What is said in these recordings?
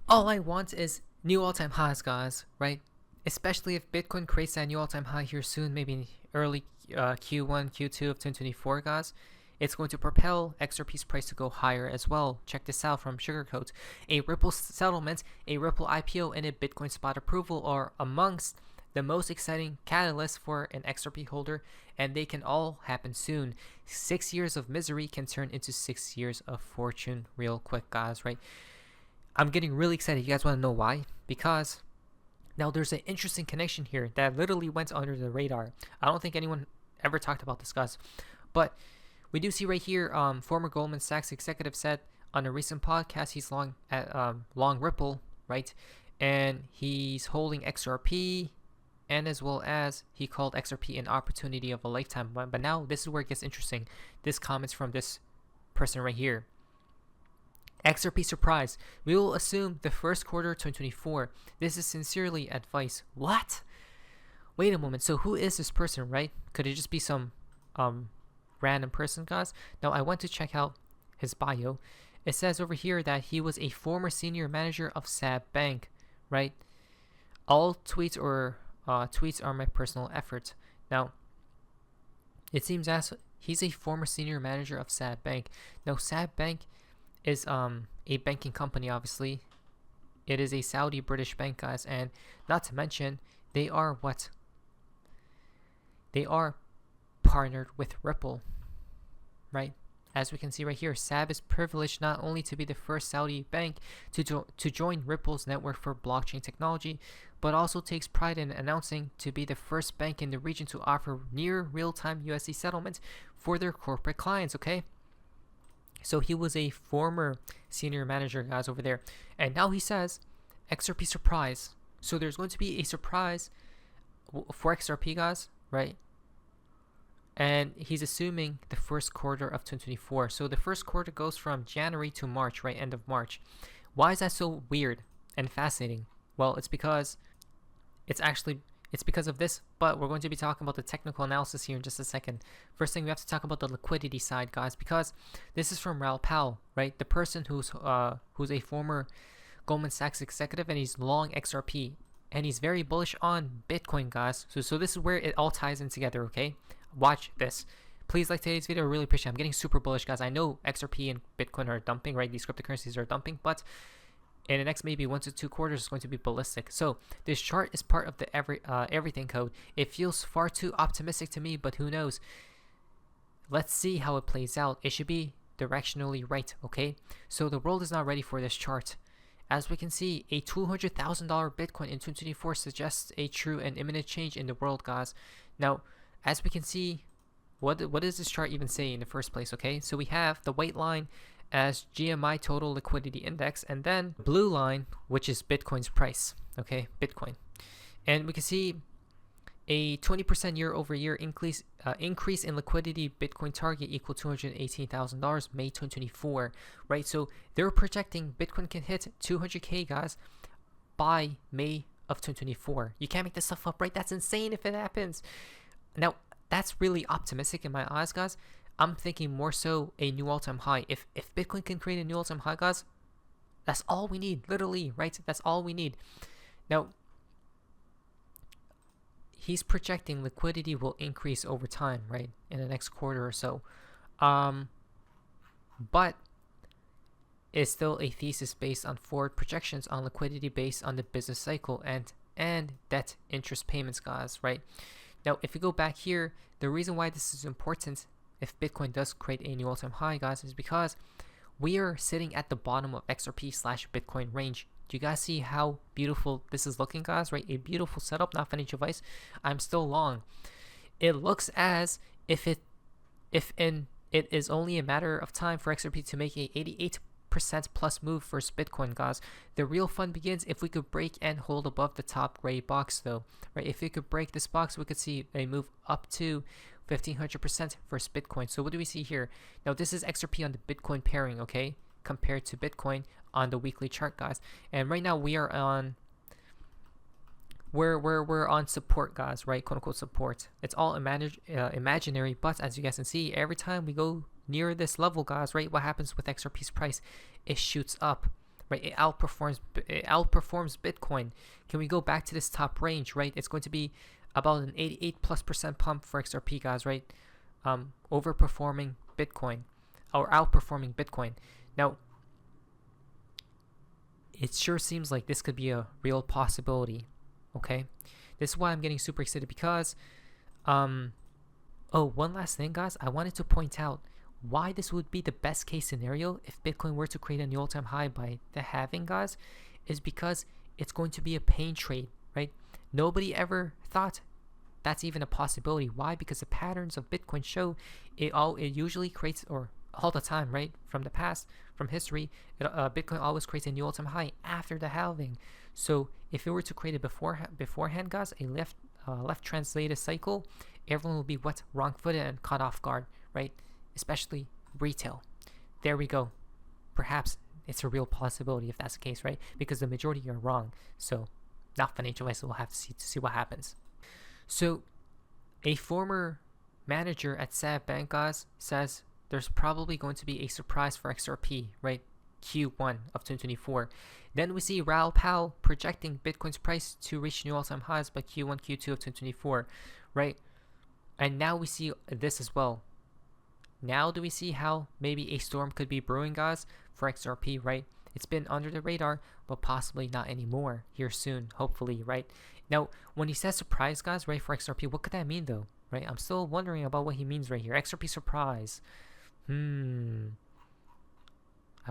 All I want is new all-time highs, guys, right? Especially if Bitcoin creates that new all-time high here soon, maybe early Q1, Q2 of 2024, guys. It's going to propel XRP's price to go higher as well. Check this out from Sugarcoat. A Ripple settlement, a Ripple IPO, and a Bitcoin spot approval are amongst the most exciting catalysts for an XRP holder, and they can all happen soon. 6 years of misery can turn into 6 years of fortune real quick, guys, right? I'm getting really excited. You guys want to know why? Because now there's an interesting connection here that literally went under the radar. I don't think anyone ever talked about this, guys. But we do see right here, former Goldman Sachs executive said on a recent podcast he's long Ripple, right? And he's holding XRP, and as well as he called XRP an opportunity of a lifetime. But now this is where it gets interesting. This comment's from this person right here. XRP Surprise. We will assume the first quarter 2024. This is sincerely advice. What? Wait a moment. So who is this person, right? Could it just be some random person, guys? Now I went to check out his bio. It says over here that he was a former senior manager of SAB Bank, right? All tweets or tweets are my personal effort. Now, it seems as he's a former senior manager of SAB Bank. Now, SAB Bank is a banking company, obviously. It is a Saudi British bank, guys, and not to mention they are what? They are partnered with Ripple, right? As we can see right here, SAB is privileged not only to be the first Saudi bank to join Ripple's network for blockchain technology, but also takes pride in announcing to be the first bank in the region to offer near real-time USD settlement for their corporate clients, okay? So he was a former senior manager, guys, over there. And now he says XRP Surprise. So there's going to be a surprise for XRP, guys, right? And he's assuming the first quarter of 2024. So the first quarter goes from January to March, right? End of March. Why is that so weird and fascinating? Well, it's because it's because of this, but we're going to be talking about the technical analysis here in just a second. First thing, we have to talk about the liquidity side, guys, because this is from Raoul Pal, right? The person who's a former Goldman Sachs executive, and he's long XRP, and he's very bullish on Bitcoin, guys. So this is where it all ties in together, okay? Watch this. Please like today's video. I really appreciate it. I'm getting super bullish, guys. I know XRP and Bitcoin are dumping, right? These cryptocurrencies are dumping, but in the next maybe 1 to 2 quarters, it's going to be ballistic. So this chart is part of the everything code. It feels far too optimistic to me, but who knows? Let's see how it plays out. It should be directionally right, okay? So the world is not ready for this chart. As we can see, a $200,000 Bitcoin in 2024 suggests a true and imminent change in the world, guys. Now, as we can see, what does this chart even say in the first place, okay? So we have the white line as GMI total liquidity index, and then blue line, which is Bitcoin's price, okay? Bitcoin. And we can see a 20% year over year increase in liquidity. Bitcoin target equal $218,000 May 2024, right? So they're projecting Bitcoin can hit 200K, guys, by May of 2024. You can't make this stuff up, right? That's insane if it happens. Now, that's really optimistic in my eyes, guys. I'm thinking more so a new all-time high. If Bitcoin can create a new all-time high, guys, that's all we need, literally, right? That's all we need. Now, he's projecting liquidity will increase over time, right, in the next quarter or so. But it's still a thesis based on forward projections on liquidity based on the business cycle and debt interest payments, guys, right? Now, if you go back here, the reason why this is important, if Bitcoin does create a new all-time high, guys, is because we are sitting at the bottom of XRP/Bitcoin range. Do you guys see how beautiful this is looking, guys, right? A beautiful setup, not financial advice. I'm still long. It looks as if it is only a matter of time for XRP to make a 88% plus move versus Bitcoin, guys. The real fun begins if we could break and hold above the top gray box, though, right? If we could break this box, we could see a move up to 1500% versus Bitcoin. So what do we see here? Now, this is XRP on the Bitcoin pairing, okay, compared to Bitcoin on the weekly chart, guys. And right now we are on we're on support, guys, right? Quote unquote support. It's all imaginary, but as you guys can see, every time we go near this level, guys, right, what happens with XRP's price? It shoots up. right? It outperforms Bitcoin. Can we go back to this top range, right? It's going to be about an 88+% pump for XRP, guys, right? Overperforming Bitcoin or outperforming Bitcoin. Now, it sure seems like this could be a real possibility. Okay, this is why I'm getting super excited because, oh, one last thing, guys. I wanted to point out why this would be the best case scenario if Bitcoin were to create a new all-time high by the halving, guys, is because it's going to be a pain trade, right? Nobody ever thought that's even a possibility. Why? Because the patterns of Bitcoin show it usually creates, or all the time, right? From the past, from history, Bitcoin always creates a new all-time high after the halving. So if it were to create it beforehand, guys, a left translated cycle, everyone will be wrong-footed and caught off guard, right? Especially retail. There we go. Perhaps it's a real possibility if that's the case, right? Because the majority are wrong. So not financial advice. We'll have to see what happens. So a former manager at SAB Bank, guys, says there's probably going to be a surprise for XRP, right? Q1 of 2024. Then we see Raoul Pal projecting Bitcoin's price to reach new all-time highs by Q1, Q2 of 2024, right? And now we see this as well. Now do we see how maybe a storm could be brewing, guys, for XRP, right? It's been under the radar, but possibly not anymore here soon, hopefully, right? Now, when he says surprise, guys, right, for XRP, what could that mean, though, right? I'm still wondering about what he means right here. XRP Surprise. I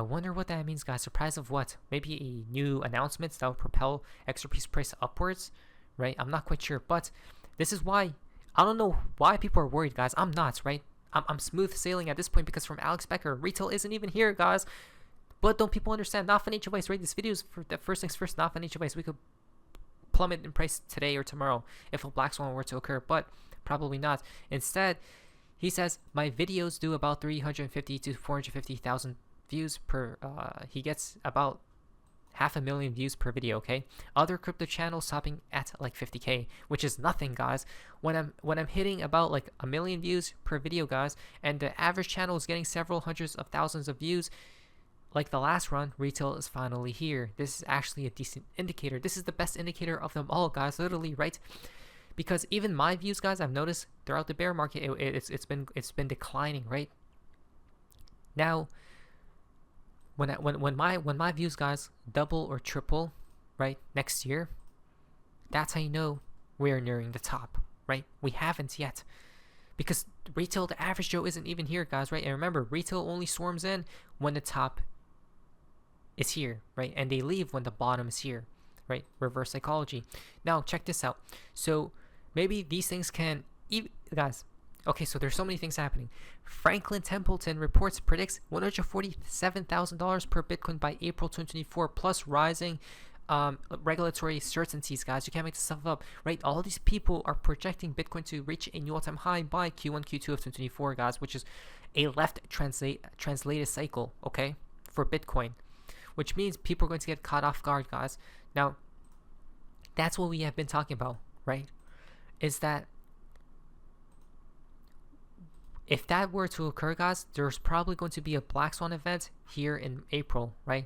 wonder what that means, guys. Surprise of what? Maybe a new announcement that will propel XRP's price upwards, right? I'm not quite sure, but this is why. I don't know why people are worried, guys. I'm not, right? I'm smooth sailing at this point because from Alex Becker, retail isn't even here, guys. But don't people understand? Not financial advice, right? This video is for the first things first, not financial advice. We could plummet in price today or tomorrow if a black swan were to occur, but probably not. Instead, he says, my videos do about 350 to 450,000 views per, he gets about 500,000 views per video, okay? Other crypto channels stopping at like 50K, which is nothing, guys. When I'm hitting about like 1 million views per video, guys, and the average channel is getting several hundreds of thousands of views, like the last run, retail is finally here. This is actually a decent indicator. This is the best indicator of them all, guys, literally, right? Because even my views, guys, I've noticed throughout the bear market, it's been declining, right? Now, when my views, guys, double or triple, right, next year, that's how you know we're nearing the top, right? We haven't yet, because retail, the average Joe isn't even here, guys, right? And remember, retail only swarms in when the top is here, right? And they leave when the bottom is here, right? Reverse psychology. Now check this out. So maybe these things can, guys. Okay, so there's so many things happening. Franklin Templeton predicts $147,000 per Bitcoin by April 2024, plus rising regulatory certainties, guys. You can't make this stuff up, right? All these people are projecting Bitcoin to reach a new all-time high by Q1, Q2 of 2024, guys, which is a left translated cycle, okay, for Bitcoin, which means people are going to get caught off guard, guys. Now, that's what we have been talking about, right? Is that if that were to occur, guys, there's probably going to be a black swan event here in April, right?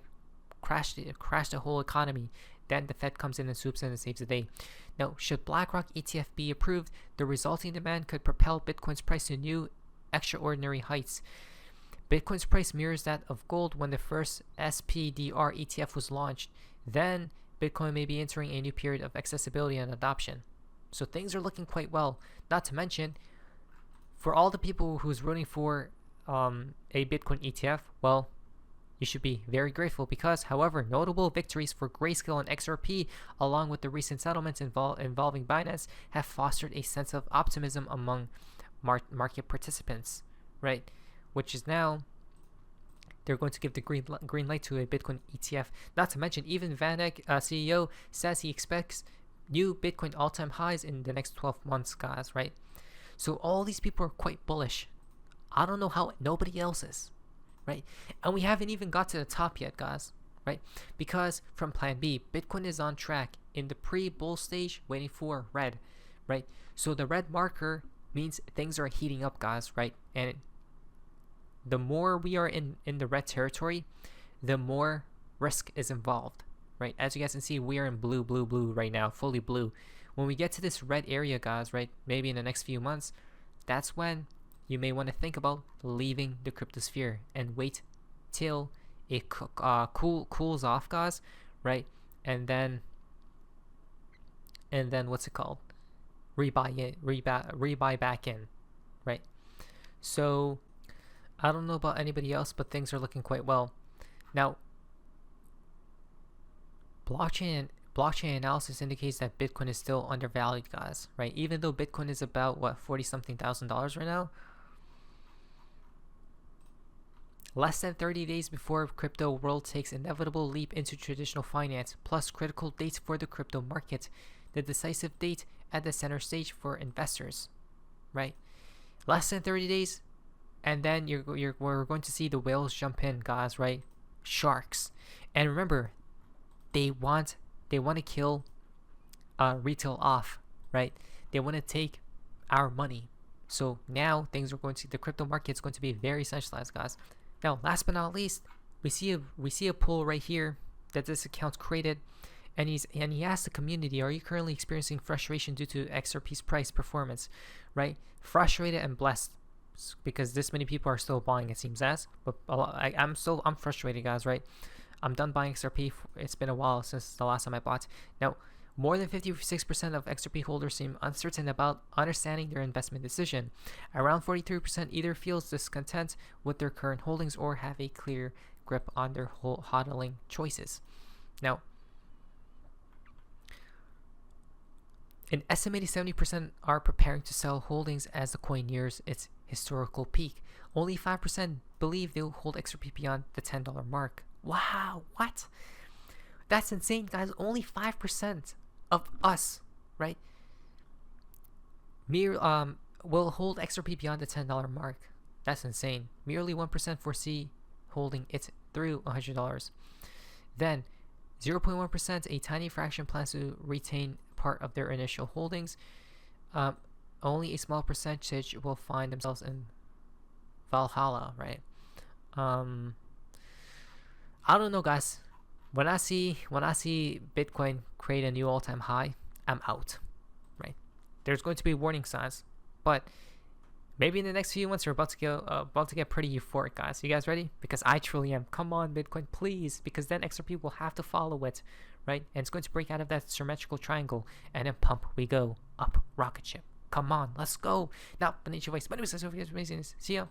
Crash the whole economy. Then the Fed comes in and swoops in and saves the day. Now, should BlackRock ETF be approved, the resulting demand could propel Bitcoin's price to new extraordinary heights. Bitcoin's price mirrors that of gold when the first SPDR ETF was launched. Then Bitcoin may be entering a new period of accessibility and adoption. So things are looking quite well. Not to mention, for all the people who's rooting for a Bitcoin ETF, well, you should be very grateful because, however, notable victories for Grayscale and XRP, along with the recent settlements involving Binance, have fostered a sense of optimism among market participants, right? Which is now they're going to give the green light to a Bitcoin ETF. Not to mention, even VanEck CEO says he expects new Bitcoin all-time highs in the next 12 months, guys, right? So all these people are quite bullish. I don't know how nobody else is, right? And we haven't even got to the top yet, guys, right? Because from Plan B, Bitcoin is on track in the pre-bull stage, waiting for red, right? So the red marker means things are heating up, guys, right? And the more we are in the red territory, the more risk is involved, right? As you guys can see, we are in blue, blue, blue right now, fully blue. When we get to this red area, guys, right, maybe in the next few months, that's when you may want to think about leaving the cryptosphere and wait till it cools off, guys, right? And then what's it called? Rebuy back in, right? So I don't know about anybody else, but things are looking quite well. Now, blockchain analysis indicates that Bitcoin is still undervalued, guys, right? Even though Bitcoin is about what, $40-something thousand right now, less than 30 days before crypto world takes inevitable leap into traditional finance, plus critical dates for the crypto market, the decisive date at the center stage for investors, right? Less than 30 days, and then we're going to see the whales jump in, guys, right? Sharks. And remember, they want to kill retail off, right? They want to take our money. So now the crypto market is going to be very centralized, guys. Now, last but not least, we see a poll right here that this account created, and he asked the community, are you currently experiencing frustration due to XRP's price performance, right? Frustrated and blessed, because this many people are still buying, it seems as. But I'm frustrated, guys, right? I'm done buying XRP. It's been a while since the last time I bought. Now, more than 56% of XRP holders seem uncertain about understanding their investment decision. Around 43% either feels discontent with their current holdings or have a clear grip on their hodling choices. Now, an estimated 70% are preparing to sell holdings as the coin nears its historical peak. Only 5% believe they'll hold XRP beyond the $10 mark. Wow, what? That's insane, guys. Only 5% of us, right, will hold XRP beyond the $10 mark. That's insane. Merely 1% foresee holding it through $100. Then 0.1%, a tiny fraction, plans to retain part of their initial holdings. Only a small percentage will find themselves in Valhalla, right? I don't know, guys. When I see Bitcoin create a new all-time high, I'm out, right? There's going to be warning signs, but maybe in the next few months we're about to get pretty euphoric, guys. You guys ready? Because I truly am. Come on, Bitcoin, please, because then XRP will have to follow it, right? And it's going to break out of that symmetrical triangle, and then pump we go up, rocket ship. Come on, let's go. Now, the nature of my name is amazing. See ya.